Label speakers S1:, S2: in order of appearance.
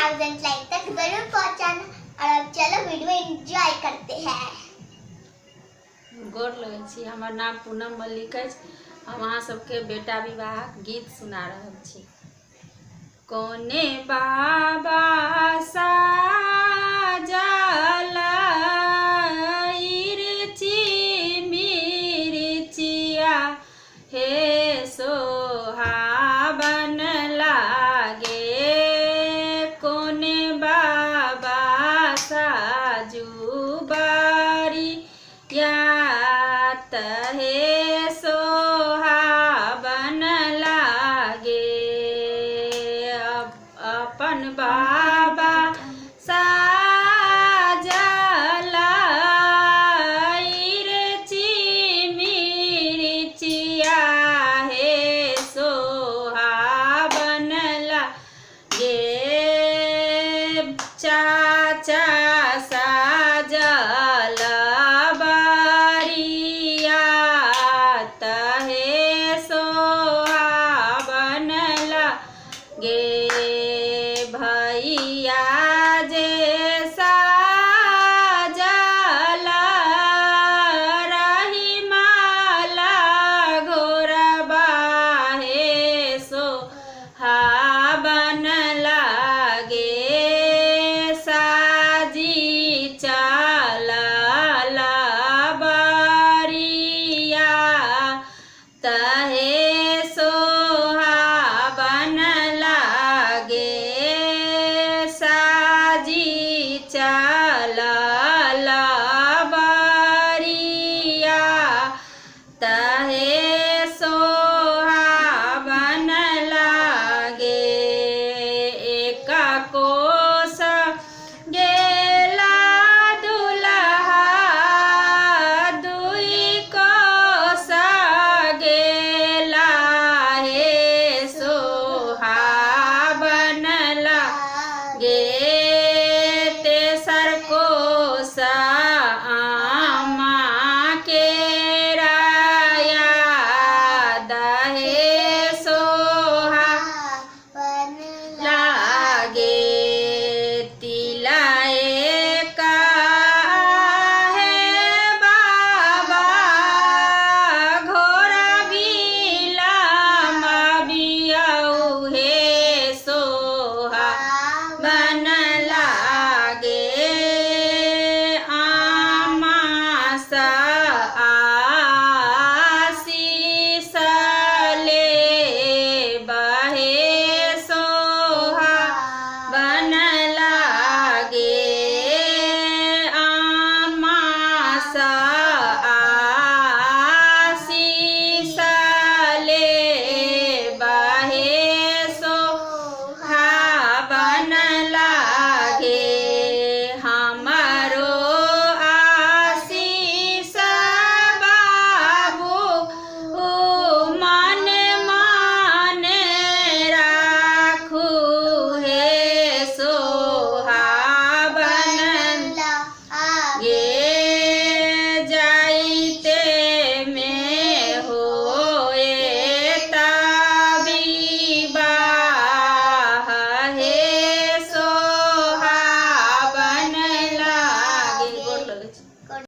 S1: 1000 लाइक तक जरूर पहुंचाना। और अब चलो वीडियो एंजॉय करते हैं।
S2: गोर लगै छी, हमर नाम पूनम मल्लिक अछि। हम अहाँ सबके बेटा विवाह गीत सुना रहल छी। कोने बाबा साजल इरची मिरचिया हे सोहावन लागे। कोने बाबा साजू बारी या तहे सोहावन लागे। अपन बाबा साजल इरची मिरचिया हे सोहावन लागे। चाचा साजल बारिया तहे सोहावन लागे। भैया